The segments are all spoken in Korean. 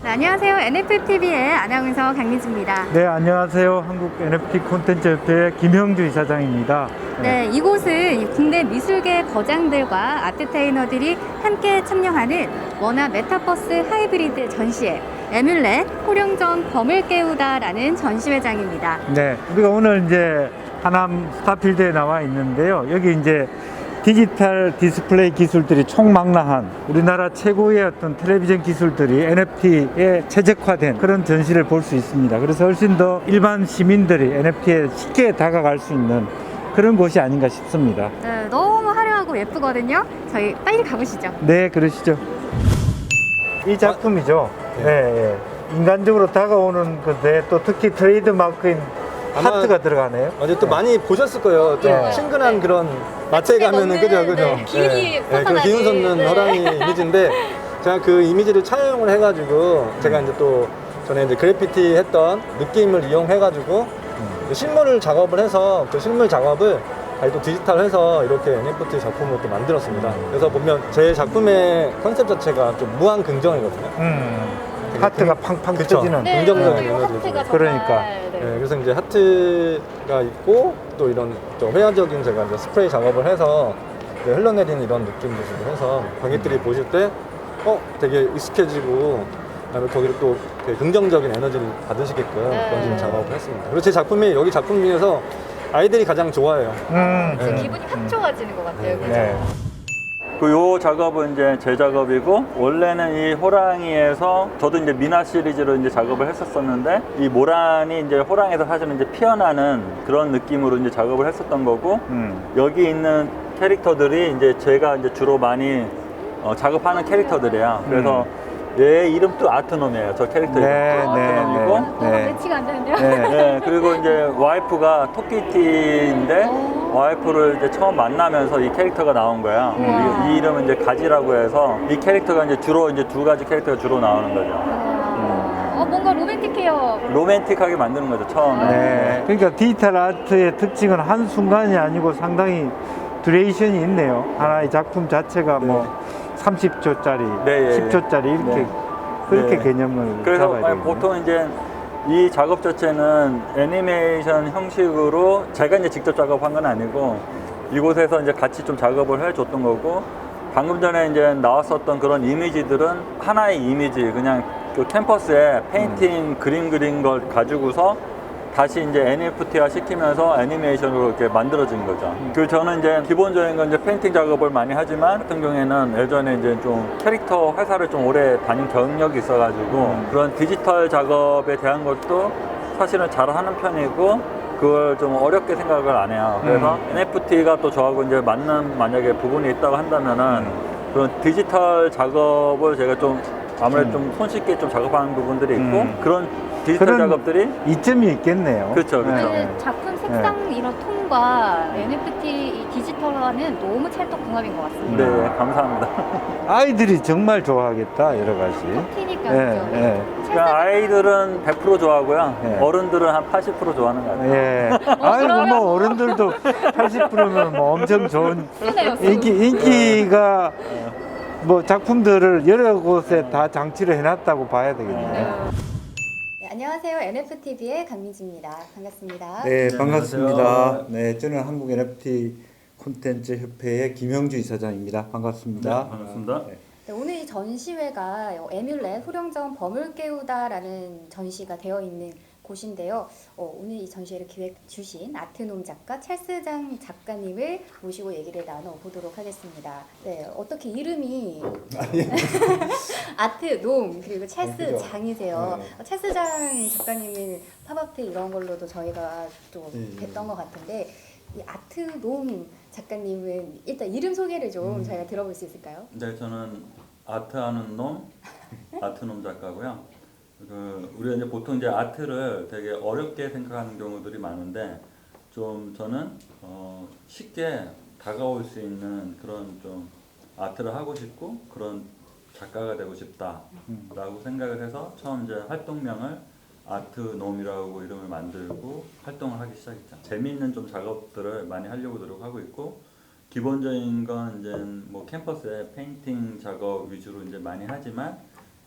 네, 안녕하세요. NFTV의 아나운서 강민지입니다. 네, 안녕하세요. 한국 NFT 콘텐츠 협회의 김형주 이사장입니다. 네, 이곳은 국내 미술계 거장들과 아트테이너들이 함께 참여하는 원화 메타버스 하이브리드 전시회 에뮬렛 호령전 범을 깨우다라는 전시회장입니다. 네, 우리가 오늘 이제 하남 스타필드에 나와 있는데요. 여기 이제 디지털 디스플레이 기술들이 총망라한 우리나라 최고의 어떤 텔레비전 기술들이 NFT에 최적화된 그런 전시를 볼 수 있습니다. 그래서 훨씬 더 일반 시민들이 NFT에 쉽게 다가갈 수 있는 그런 곳이 아닌가 싶습니다. 네, 너무 화려하고 예쁘거든요. 저희 빨리 가보시죠. 네, 그러시죠. 이 작품이죠. 네, 인간적으로 다가오는 건데 또 특히 트레이드 마크인 하트가 들어가네요. 이제 또 많이 보셨을 거예요. 좀 네. 친근한 그런 마트에 가면은 그죠. 네, 기운이 그 솟아나지. 기운 솟는 네. 호랑이 이미지인데 제가 그 이미지를 차용을 해가지고 제가 이제 또 전에 이제 그래피티 했던 느낌을 이용해가지고 실물 작업을 해서 그 실물 작업을 다시 또 디지털해서 이렇게 NFT 작품을 또 만들었습니다. 그래서 보면 제 작품의 컨셉 자체가 좀 무한 긍정이거든요. 하트가 팡팡 그쵸. 터지는. 네, 긍정적인 그리고 에너지를 하트가 주고. 그러니까. 정말, 네. 네, 그래서 이제 하트가 있고 또 이런 좀 회화적인 제가 이제 스프레이 작업을 해서 이제 흘러내리는 이런 느낌도 주고 해서 관객들이 보실 때 되게 익숙해지고 그다음에 거기를 또 되게 긍정적인 에너지를 받으시게끔 네. 그런 식으로 작업을 했습니다. 그리고 제 작품이 여기 작품 중에서 아이들이 가장 좋아해요. 지금 네. 기분이 확 좋아지는 것 같아요. 그죠? 네. 요 작업은 이제 제 작업이고, 원래는 이 호랑이에서 저도 이제 미나 시리즈로 이제 작업을 했었었는데, 이 모란이 이제 호랑이에서 사실은 이제 피어나는 그런 느낌으로 이제 작업을 했었던 거고, 여기 있는 캐릭터들이 이제 제가 이제 주로 많이 작업하는 캐릭터들이야. 그래서 얘 이름도 아트놈이에요. 저 캐릭터 이름 네, 아트놈이고, 네. 매치가 안 되는데요? 네, 그리고 이제 와이프가 토끼띠인데 와이프를 이제 처음 만나면서 이 캐릭터가 나온 거야. 이 이름은 이제 가지라고 해서 이 캐릭터가 이제 주로 이제 두 가지 캐릭터가 주로 나오는 거죠. 뭔가 로맨틱해요. 로맨틱하게 만드는 거죠, 처음에. 네. 그러니까 디지털 아트의 특징은 한 순간이 아니고 상당히 듀레이션이 있네요. 하나의 작품 자체가 뭐 30초짜리, 네, 예, 예. 10초짜리 이렇게 네. 그렇게 네. 개념을 그래서 잡아야 되겠네요. 보통 이제 이 작업 자체는 애니메이션 형식으로 제가 이제 직접 작업한 건 아니고 이곳에서 이제 같이 좀 작업을 해줬던 거고, 방금 전에 이제 나왔었던 그런 이미지들은 하나의 이미지, 그냥 그 캠퍼스에 페인팅 그림 그린 걸 가지고서 다시 이제 NFT화 시키면서 애니메이션으로 이렇게 만들어진 거죠. 그 저는 이제 기본적인 건 이제 페인팅 작업을 많이 하지만 같은 경우에는 예전에 이제 좀 캐릭터 회사를 좀 오래 다닌 경력이 있어가지고 그런 디지털 작업에 대한 것도 사실은 잘하는 편이고 그걸 좀 어렵게 생각을 안 해요. 그래서 NFT가 또 저하고 이제 맞는 만약에 부분이 있다고 한다면은 그런 디지털 작업을 제가 좀 아무래도 좀 손쉽게 좀 작업하는 부분들이 있고 그런 디지털 그런 작업들이 이점이 있겠네요. 그렇죠, 그렇죠. 네. 그 작품 색상 이런 톤과 NFT 이 디지털화는 너무 찰떡궁합인 것 같습니다. 네, 감사합니다. 아이들이 정말 좋아하겠다, 여러 가지. 튀니까 예, 그죠? 예. 그러니까 아이들은 100% 좋아하고요. 네. 어른들은 한 80% 좋아하는 것 같아요. 예. 아이고, 뭐, 어른들도 80%면 뭐 엄청 좋은 쓰네요. 인기가 뭐 작품들을 여러 곳에 다 장치를 해놨다고 봐야 되겠네요. 네, 안녕하세요. NFTV의 강민지입니다. 반갑습니다. 네, 네, 반갑습니다. 안녕하세요. 네, 저는 한국 NFT 콘텐츠 협회의 김형주 이사장입니다. 반갑습니다. 반갑습니다. 네, 오늘 이 전시회가 에뮬렛 호령전 범을 깨우다라는 전시가 되어 있는 곳인데요. 오늘 이 전시회를 기획 주신 아트놈 작가 찰스장 작가님을 모시고 얘기를 나눠보도록 하겠습니다. 네, 어떻게 이름이 아트놈 그리고 찰스장이세요. 찰스장 작가님은 팝아트 이런 걸로도 저희가 좀 뵀던 것 같은데 이 아트놈 작가님은 일단 이름 소개를 좀 저희가 들어볼 수 있을까요? 네, 저는 아트하는 놈, 아트놈 작가고요. 우리가 이제 보통 이제 아트를 되게 어렵게 생각하는 경우들이 많은데 좀 저는 쉽게 다가올 수 있는 그런 좀 아트를 하고 싶고 그런 작가가 되고 싶다라고 생각을 해서 처음 이제 활동명을 아트놈이라고 이름을 만들고 활동을 하기 시작했죠. 재미있는 좀 작업들을 많이 하려고 노력하고 있고, 기본적인 건 이제 뭐 캠퍼스에 페인팅 작업 위주로 이제 많이 하지만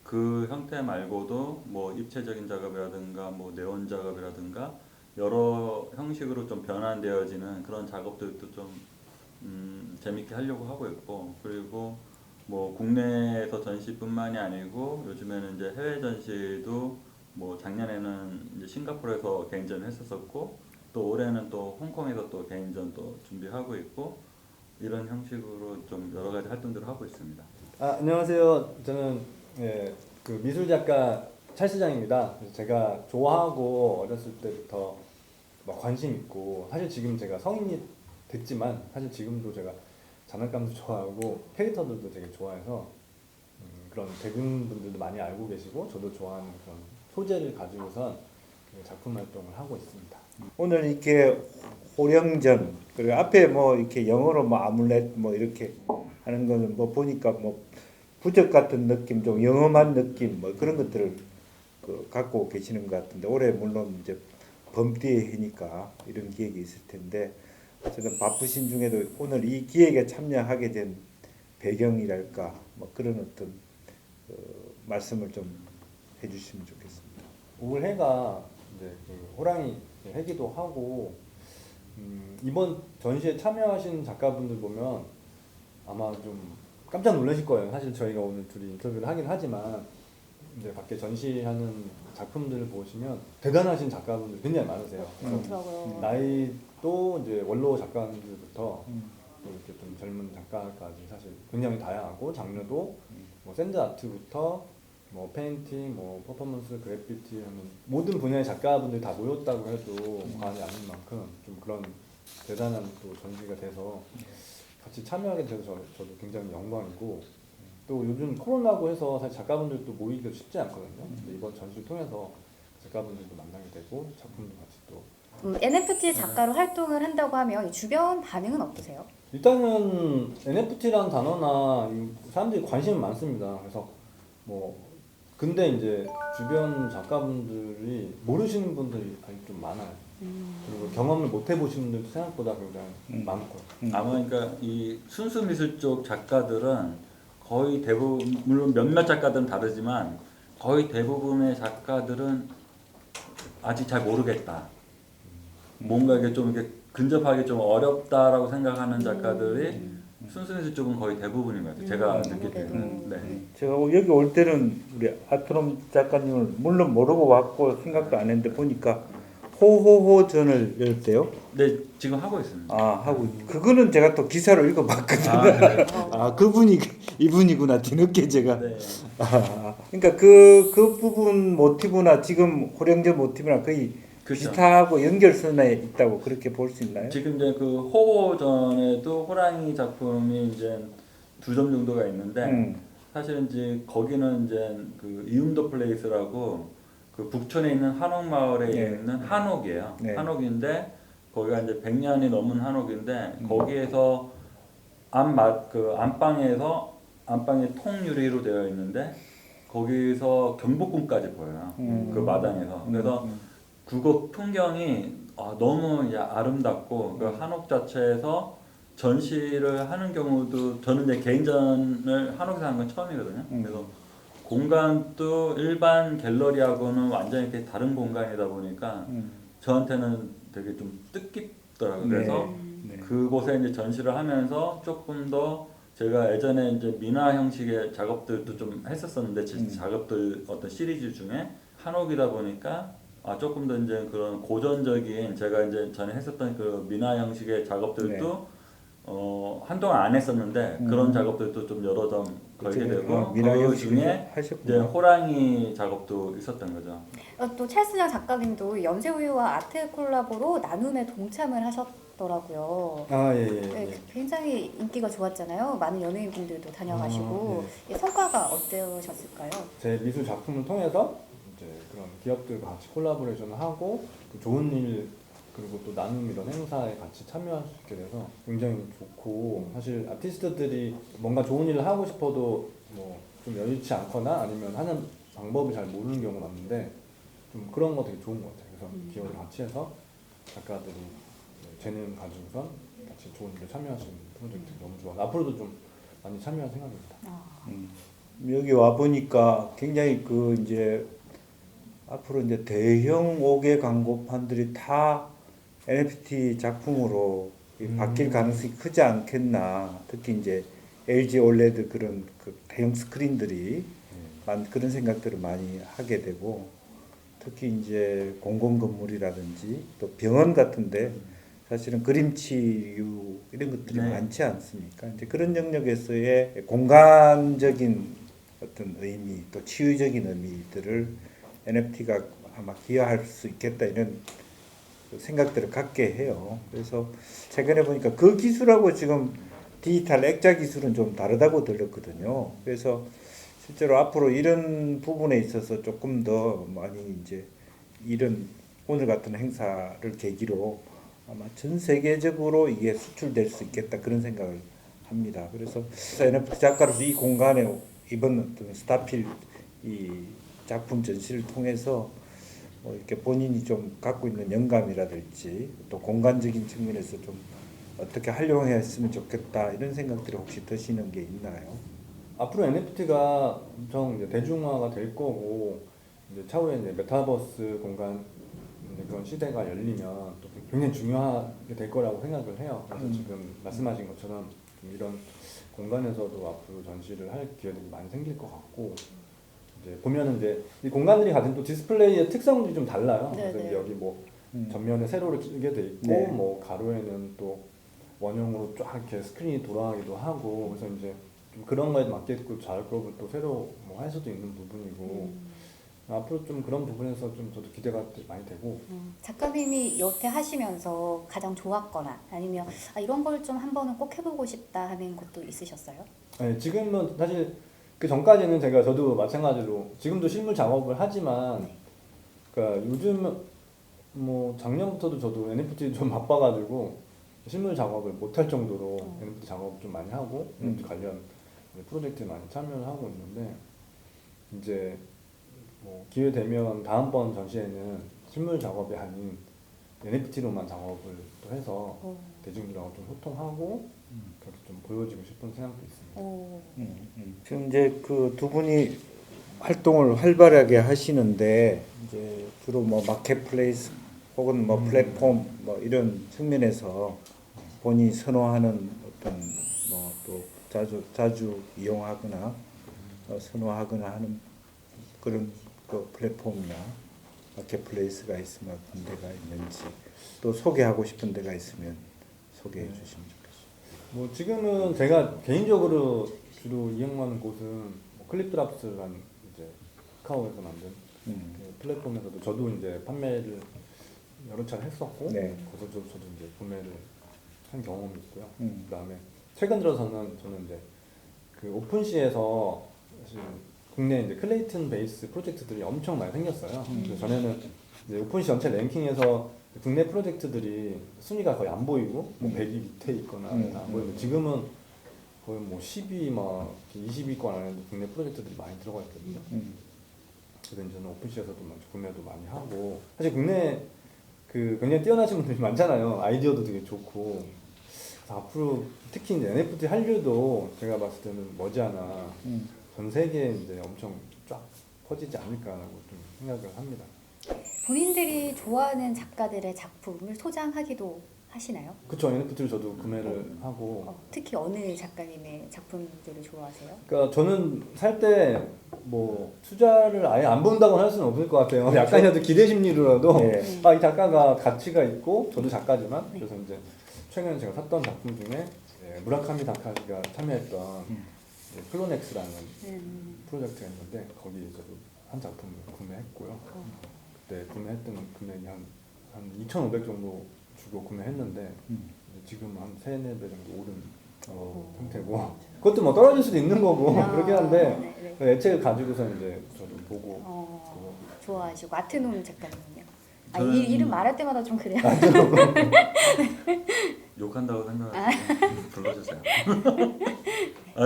그 형태 말고도 뭐 입체적인 작업이라든가 뭐 네온 작업이라든가 여러 형식으로 좀 변환되어지는 그런 작업들도 좀 재밌게 하려고 하고 있고, 그리고 뭐 국내에서 전시뿐만이 아니고 요즘에는 이제 해외 전시도 뭐 작년에는 이제 싱가포르에서 개인전 했었었고, 또 올해는 또 홍콩에서 또 개인전 또 준비하고 있고, 이런 형식으로 좀 여러 가지 활동들을 하고 있습니다. 안녕하세요. 저는 그 미술 작가 찰스장입니다. 그래서 제가 좋아하고 어렸을 때부터 막 관심 있고, 사실 지금 제가 성인이 됐지만 사실 지금도 제가 장난감도 좋아하고 캐릭터들도 되게 좋아해서 그런 대중분들도 많이 알고 계시고 저도 좋아하는 그런 소재를 가지고선 작품 활동을 하고 있습니다. 오늘 이렇게 호령전 그리고 앞에 뭐 이렇게 영어로 뭐 아물렛 뭐 이렇게 하는 거는 뭐 보니까 뭐 부적 같은 느낌, 좀 영험한 느낌 뭐 그런 것들을 갖고 계시는 것 같은데, 올해 물론 이제 범띠의 해니까 이런 기획이 있을 텐데, 어쨌든 바쁘신 중에도 오늘 이 기획에 참여하게 된 배경이랄까 뭐 그런 어떤 말씀을 좀 해주시면 좋겠습니다. 올 해가 이제 그 호랑이 해기도 하고, 이번 전시에 참여하신 작가분들 보면 아마 좀 깜짝 놀라실 거예요. 사실 저희가 오늘 둘이 인터뷰를 하긴 하지만 이제 밖에 전시하는 작품들을 보시면 대단하신 작가분들 굉장히 많으세요. 그렇더라고요. 나이도 이제 원로 작가분들부터 또 이렇게 좀 젊은 작가까지 사실 굉장히 다양하고, 장르도 뭐 샌드 아트부터 뭐 페인팅, 뭐 퍼포먼스, 그래피티 하는 모든 분야의 작가분들이 다 모였다고 해도 과언이 아닌 만큼 좀 그런 대단한 또 전시가 돼서 같이 참여하게 돼서 저도 굉장히 영광이고, 또 요즘 코로나고 해서 사실 작가분들도 모이기가 쉽지 않거든요. 근데 이번 전시를 통해서 작가분들도 만나게 되고 작품도 같이 또 NFT 작가로 활동을 한다고 하면 주변 반응은 어떠세요? 일단은 NFT라는 단어나 사람들이 관심이 많습니다. 그래서 뭐 근데 이제 주변 작가분들이 모르시는 분들이 좀 많아요. 그리고 경험을 못 해보신 분들도 생각보다 굉장히 많고. 아마 그러니까 이 순수 미술 쪽 작가들은 거의 대부분, 물론 몇몇 작가들은 다르지만 거의 대부분의 작가들은 아직 잘 모르겠다. 뭔가 이게 좀 이렇게 근접하기 좀 어렵다라고 생각하는 작가들이 순수 미술 쪽은 거의 대부분인 것 같아요. 제가 느낄 때는. 네. 제가 여기 올 때는 우리 아트롬 작가님을 물론 모르고 왔고 생각도 안 했는데 보니까 호호호전을 열었대요. 네, 지금 하고 있습니다. 하고 그거는 제가 또 기사로 읽어봤거든요. 네. 그분이 이분이구나 뒤늦게 제가. 네. 그러니까 그 부분 모티브나 지금 호령전 모티브나 거의 그렇죠. 비슷하고 연결선에 있다고 그렇게 볼 수 있나요? 지금 이제 그 호호전에도 호랑이 작품이 이제 2점 정도가 있는데 사실은 이제 거기는 이제 그 이음도 플레이스라고 그 북촌에 있는 한옥마을에 있는 한옥이에요. 네. 한옥인데 거기가 이제 100년이 넘은 한옥인데 거기에서 안방에서 안방이 통유리로 되어 있는데 거기서 경복궁까지 보여요. 그 마당에서. 그래서 그곳 풍경이 너무 이제 아름답고 그 한옥 자체에서 전시를 하는 경우도 저는 이제 개인전을 한옥에서 한 건 처음이거든요. 그래서 공간도 일반 갤러리하고는 완전히 이렇게 다른 공간이다 보니까 저한테는 되게 좀 뜻깊더라고요. 그래서 그곳에 이제 전시를 하면서 조금 더 제가 예전에 이제 미나 형식의 작업들도 좀 했었었는데 작업들 어떤 시리즈 중에 한옥이다 보니까 조금 더 이제 그런 고전적인 제가 이제 전에 했었던 그 미나 형식의 작업들도 한동안 안 했었는데 그런 작업들도 좀 여러 점 걸게 되고 그 중에 이제 호랑이 작업도 있었던 거죠. 또 찰스장 작가님도 연세우유와 아트 콜라보로 나눔에 동참을 하셨더라고요. 네, 굉장히 인기가 좋았잖아요. 많은 연예인분들도 다녀가시고 성과가 어떠셨을까요? 제 미술 작품을 통해서 이제 그런 기업들과 같이 콜라보레이션을 하고 또 좋은 일 그리고 또 나눔 이런 행사에 같이 참여할 수 있게 돼서 굉장히 좋고, 사실 아티스트들이 뭔가 좋은 일을 하고 싶어도 뭐 좀 여의치 않거나 아니면 하는 방법을 잘 모르는 경우가 많은데 좀 그런 거 되게 좋은 것 같아요. 그래서 기업을 같이 해서 작가들이 재능 가지고선 같이 좋은 일에 참여할 수 있는 프로젝트 너무 좋아. 앞으로도 좀 많이 참여할 생각입니다. 여기 와 보니까 굉장히 그 이제 앞으로 이제 대형 5개 광고판들이 다 NFT 작품으로 바뀔 가능성이 크지 않겠나. 특히 이제 LG OLED 그런 그 대형 스크린들이 그런 생각들을 많이 하게 되고, 특히 이제 공공 건물이라든지 또 병원 같은데 사실은 그림치유 이런 것들이 네. 많지 않습니까? 이제 그런 영역에서의 공간적인 어떤 의미 또 치유적인 의미들을 NFT가 아마 기여할 수 있겠다 이런 생각들을 갖게 해요. 그래서 최근에 보니까 그 기술하고 지금 디지털 액자 기술은 좀 다르다고 들었거든요. 그래서 실제로 앞으로 이런 부분에 있어서 조금 더 많이 이제 이런 오늘 같은 행사를 계기로 아마 전 세계적으로 이게 수출될 수 있겠다 그런 생각을 합니다. 그래서 NFT 작가로서 이 공간에 이번 어떤 스타필 이 작품 전시를 통해서 이렇게 본인이 좀 갖고 있는 영감이라든지 또 공간적인 측면에서 좀 어떻게 활용했으면 좋겠다 이런 생각들이 혹시 드시는 게 있나요? 앞으로 NFT가 엄청 이제 대중화가 될 거고 이제 차후에 이제 메타버스 공간 이제 그런 시대가 열리면 또 굉장히 중요하게 될 거라고 생각을 해요. 그래서 지금 말씀하신 것처럼 좀 이런 공간에서도 앞으로 전시를 할 기회들이 많이 생길 것 같고, 이제 보면은 이제 이 공간들이 가진 또 디스플레이의 특성들이 좀 달라요. 네, 그래서 네. 여기 뭐 전면에 세로로 끼게 돼 있고, 네. 뭐 가로에는 또 원형으로 쫙 이렇게 스크린이 돌아가기도 하고, 그래서 이제 좀 그런 거에 맞게끔 작업을 또 새로 뭐 할 수도 있는 부분이고, 앞으로 좀 그런 부분에서 좀 저도 기대가 많이 되고. 작가님이 여태 하시면서 가장 좋았거나 아니면 이런 걸 좀 한 번은 꼭 해보고 싶다 하는 것도 있으셨어요? 네, 지금은 사실 그 전까지는 저도 마찬가지로 지금도 실물 작업을 하지만, 네. 그러니까 요즘 뭐 작년부터도 저도 NFT 좀 바빠가지고 실물 작업을 못할 정도로 NFT 작업 좀 많이 하고 NFT 관련 프로젝트에 많이 참여를 하고 있는데, 이제 뭐 기회 되면 다음번 전시회는 실물 작업이 아닌 NFT로만 작업을 또 해서 대중들하고 좀 소통하고 그렇게 좀 보여지고 싶은 생각도 있습니다. 지금 이제 그 두 분이 활동을 활발하게 하시는데 이제 주로 뭐 마켓플레이스 혹은 뭐 플랫폼 뭐 이런 측면에서 본인이 선호하는 어떤 뭐 또 자주 이용하거나 선호하거나 하는 그런 그 플랫폼이나 마켓플레이스가 있으면 어떤 데가 있는지 또 소개하고 싶은 데가 있으면 소개해 주시면 좋겠습니다. 뭐 지금은 제가 개인적으로 주로 이용하는 곳은 뭐 클립드랍스라는 이제 카카오에서 만든 그 플랫폼에서도 저도 이제 판매를 여러 차례 했었고, 네. 거기서 저도 이제 구매를 한 경험이 있고요. 그다음에 최근 들어서는 저는 이제 그 오픈시에서 사실 국내 이제 클레이튼 베이스 프로젝트들이 엄청 많이 생겼어요. 그래서 전에는 이제 오픈시 전체 랭킹에서 국내 프로젝트들이 순위가 거의 안 보이고 뭐 100위 밑에 있거나 안 보이고, 지금은 거의 뭐 10위 막 20위권 안에도 국내 프로젝트들이 많이 들어가 있거든요. 그래서 저는 오픈시에서도 구매도 많이 하고, 사실 국내 그 굉장히 뛰어나신 분들이 많잖아요. 아이디어도 되게 좋고. 그래서 앞으로 특히 이제 NFT 한류도 제가 봤을 때는 머지않아 전 세계에 이제 엄청 쫙 퍼지지 않을까라고 좀 생각을 합니다. 본인들이 좋아하는 작가들의 작품을 소장하기도 하시나요? 그쵸, NFT를 저도 구매를 하고. 특히 어느 작가님의 작품들을 좋아하세요? 그러니까 저는 살 때 뭐 투자를 아예 안 본다고 할 수는 없을 것 같아요. 약간이라도 기대 심리로라도 네. 이 작가가 가치가 있고 저도 작가지만, 그래서 이제 최근에 제가 샀던 작품 중에 무라카미 다카시가 참여했던 이제 클로넥스라는 프로젝트가 있는데 거기 저도 한 작품을 구매했고요. 그때 구매했던 금액이 한 2,500 정도 주고 구매했는데 지금 한 3-4배 정도 오른 상태고, 그것도 뭐 떨어질 수도 있는 거고 그렇긴 한데 네. 애책을 가지고서 이제 저도 보고 좋아하시고. 아트놈 작가님은요? 저는- 이름 말할 때마다 좀 그래요. 욕한다고 생각하시면 불러주세요.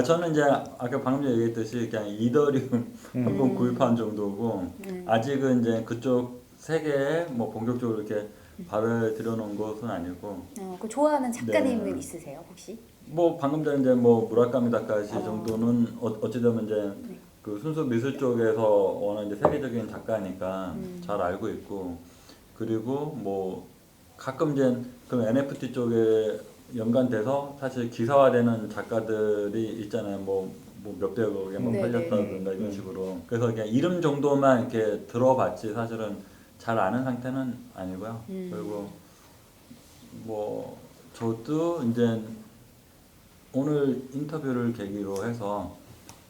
저는 이제 아까 방금 전에 얘기했듯이 그냥 이더리움 한 번 구입한 정도고, 아직은 이제 그쪽 세계에 뭐 본격적으로 이렇게 발을 들여놓은 것은 아니고. 그 좋아하는 작가님은 네. 있으세요 혹시? 뭐 방금 전에 이제 뭐 무라카미 다카시 정도는 어찌되면 이제 그 순수 미술 쪽에서 워낙 이제 세계적인 작가니까 잘 알고 있고, 그리고 뭐 가끔 이제 그 NFT 쪽에 연관돼서 사실 기사화되는 작가들이 있잖아요. 뭐 몇백억에 뭐 네네. 팔렸다든가 이런 식으로. 그래서 그냥 이름 정도만 이렇게 들어봤지 사실은 잘 아는 상태는 아니고요. 그리고 뭐 저도 이제 오늘 인터뷰를 계기로 해서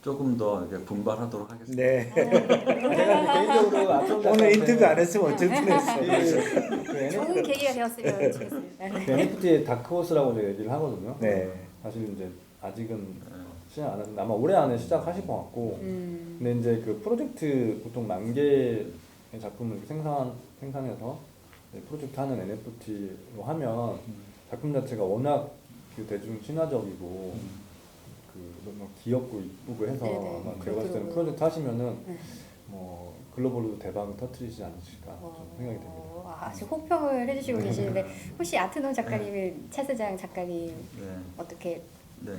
조금 더 이렇게 분발하도록 하겠습니다. 네. 제가 개인적으로 아트홈 오늘 인터뷰 안 했으면 어쩔 뻔했어요. 좋은 계기가 되었으면 좋겠습니다. 그 NFT의 다크호스라고 제가 얘기를 하거든요. 네. 사실 이제 아직은 시작 안 했는데 아마 올해 안에 시작하실 것 같고, 근데 이제 그 프로젝트 보통 10,000개의 작품을 생산해서 프로젝트 하는 NFT로 하면 작품 자체가 워낙 그 대중 친화적이고 그 너무 귀엽고 이쁘고 해서 네네. 아마 제가 봤을 때는 그렇더라고요. 프로젝트 하시면은 뭐 글로벌로 대박을 터뜨리지 않으실까 좀 생각이 됩니다. 아주 호평을 해주시고 계시는데 혹시 아트논 작가님은 찰스장 작가님 네. 어떻게 네.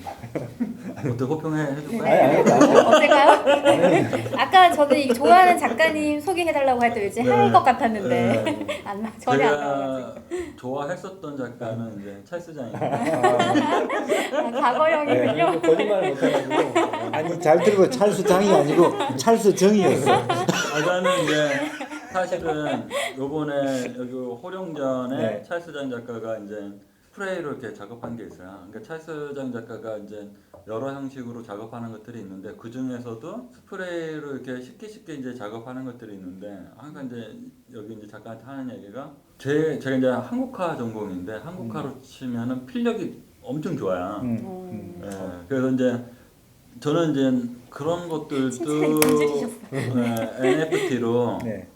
어떻게 호평해 줄까요? 아니, 어떨까요? 아까 저는 이 좋아하는 작가님 소개해달라고 할 때 왠지 할 것 같았는데 네. 전혀 안 제가 나와가지고 좋아했었던 작가는 이제 찰스장입니다. 과거형이군요. 네, 거짓말을 못해가지고 아니 잘 들고 찰스장이 아니고 찰스정이었어. 저는 이제 사실은 요번에 여기 호령전에 네. 찰스장 작가가 이제 스프레이로 이렇게 작업한 게 있어요. 그러니까 찰스장 작가가 이제 여러 형식으로 작업하는 것들이 있는데 그 중에서도 스프레이로 이렇게 쉽게 이제 작업하는 것들이 있는데 항상 이제 여기 이제 작가한테 하는 얘기가 제가 이제 한국화 전공인데 한국화로 치면은 필력이 엄청 좋아요. 예, 그래서 이제 저는 이제 그런 것들도 칭찬이 던져주셨어요. NFT로 네.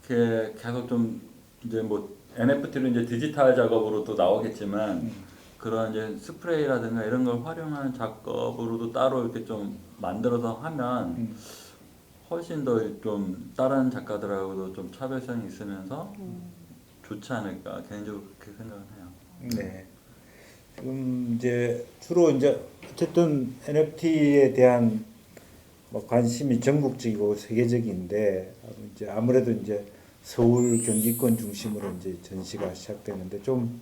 이렇게 계속 좀 이제 뭐 NFT로 이제 디지털 작업으로 또 나오겠지만 그런 이제 스프레이라든가 이런 걸 활용하는 작업으로도 따로 이렇게 좀 만들어서 하면 훨씬 더 좀 다른 작가들하고도 좀 차별성이 있으면서 좋지 않을까 개인적으로 그렇게 생각을 해요. 네. 지금 이제 주로 이제 어쨌든 NFT에 대한 뭐 관심이 전국적이고 세계적인데 이제 아무래도 이제 서울 경기권 중심으로 이제 전시가 시작되는데 좀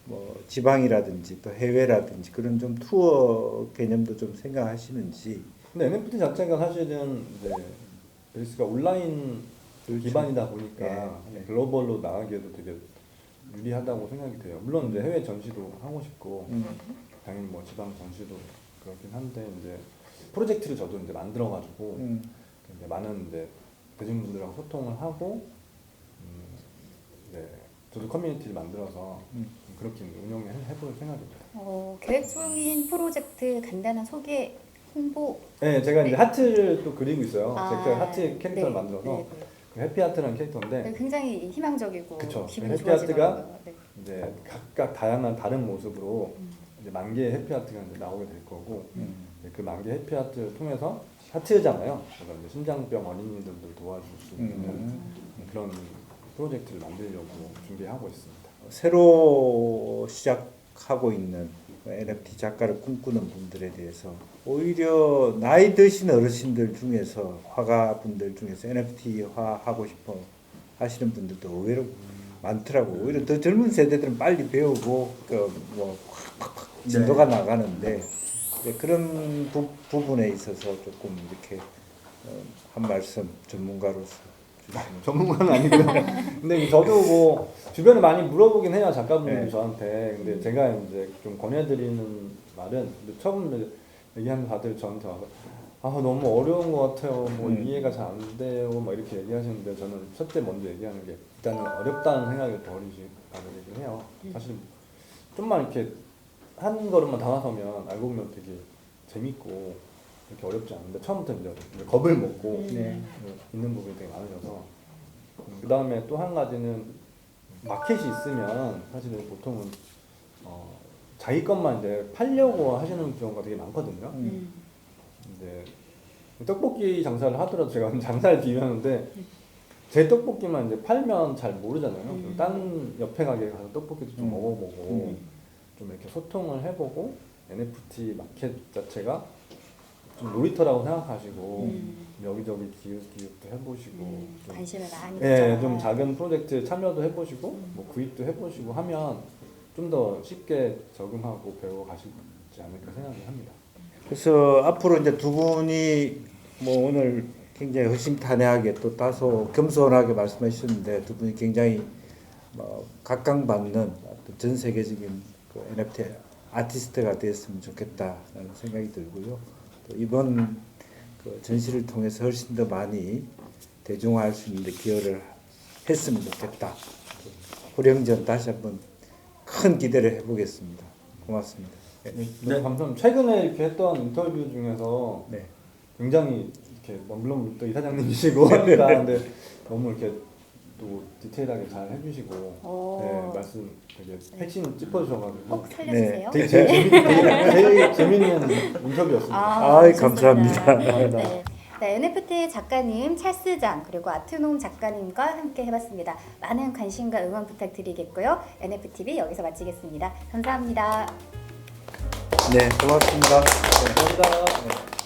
뭐 지방이라든지 또 해외라든지 그런 좀 투어 개념도 좀 생각하시는지. 근데 NFT 자체가 사실은 이제 베이스가 온라인 기반이다 보니까 네. 글로벌로 나가기에도 되게 유리하다고 생각이 돼요. 물론 이제 해외 전시도 하고 싶고 당연히 뭐 지방 전시도 그렇긴 한데 이제 프로젝트를 저도 이제 만들어가지고 이제 많은 이제 대중분들하고 소통을 하고 네, 저도 커뮤니티를 만들어서 그렇게 운영을 해볼 생각입니다. 계획 중인 프로젝트 간단한 소개 홍보. 네, 제가 이제 네. 하트를 또 그리고 있어요. 아, 제가 하트 캐릭터를 네, 만들어서 네, 그 해피하트라는 캐릭터인데 네. 굉장히 희망적이고 그쵸. 기분이 해피아트가 좋아지더라고요. 네. 이제 각각 다양한 다른 모습으로 이제 10,000개의 해피하트가 이제 나오게 될 거고 그 10,000개 해피하트를 통해서 하트잖아요. 그래서 이제 심장병 어린이들도 도와줄 수 있는 그런 프로젝트를 만들려고 준비하고 있습니다. 새로 시작하고 있는 NFT 작가를 꿈꾸는 분들에 대해서 오히려 나이 드신 어르신들 중에서 화가분들 중에서 NFT화 하고 싶어 하시는 분들도 의외로 많더라고. 오히려 더 젊은 세대들은 빨리 배우고 그뭐 진도가 나가는데 이제 그런 부분에 있어서 조금 이렇게 한 말씀 전문가로서 전문가는 아니고요. 근데 저도 뭐 주변에 많이 물어보긴 해요, 작가분들이 네. 저한테. 근데 제가 이제 좀 권해드리는 말은 처음 얘기하면 다들 저한테 와서 너무 어려운 것 같아요. 뭐 이해가 잘 안 돼요. 막 이렇게 얘기하시는데 저는 첫째 먼저 얘기하는 게 일단은 어렵다는 생각을 버리시라고 얘기를 해요. 사실 좀만 이렇게 한 걸음만 다가서면 알고 보면 되게 재밌고 이렇게 어렵지 않은데 처음부터 이제 겁을 먹고 있는 부분이 되게 많으셔서 그 다음에 또 한 가지는 마켓이 있으면 사실은 보통은 자기 것만 이제 팔려고 하시는 경우가 되게 많거든요. 이제 떡볶이 장사를 하더라도 제가 장사를 비유하는데 제 떡볶이만 이제 팔면 잘 모르잖아요. 딴 옆에 가게 가서 떡볶이도 좀 먹어보고 좀 이렇게 소통을 해보고 NFT 마켓 자체가 좀 놀이터라고 생각하시고 여기저기 기획도 해보시고 좀, 관심을 많이 예, 가져라. 좀 작은 프로젝트 참여도 해보시고 뭐 구입도 해보시고 하면 좀 더 쉽게 적응하고 배워 가시지 않을까 생각을 합니다. 그래서 앞으로 이제 두 분이 뭐 오늘 굉장히 허심탄회하게 또 다소 겸손하게 말씀해 주셨는데 두 분이 굉장히 뭐 각광받는 어떤 전 세계적인 그 NFT 아티스트가 되었으면 좋겠다라는 생각이 들고요. 또 이번 그 전시를 통해서 훨씬 더 많이 대중화할 수 있는 데 기여를 했으면 좋겠다. 호령전 다시 한번 큰 기대를 해보겠습니다. 고맙습니다. 네, 감사합니다. 최근에 이렇게 했던 인터뷰 중에서 네. 굉장히 이렇게 물론 또 이사장님이시고 하니까 근데 너무 이렇게 또 디테일하게 잘 해주시고 네, 말씀 되게 핵심 짚어주셔가지고 꼭 살려주세요. 되게 제일 재밌는 인터뷰였습니다. 아이, 좋습니다. 감사합니다. 네. 네, NFT 작가님 찰스장 그리고 아트놈 작가님과 함께 해봤습니다. 많은 관심과 응원 부탁드리겠고요. NFTV 여기서 마치겠습니다. 감사합니다. 네, 고맙습니다. 감사합니다.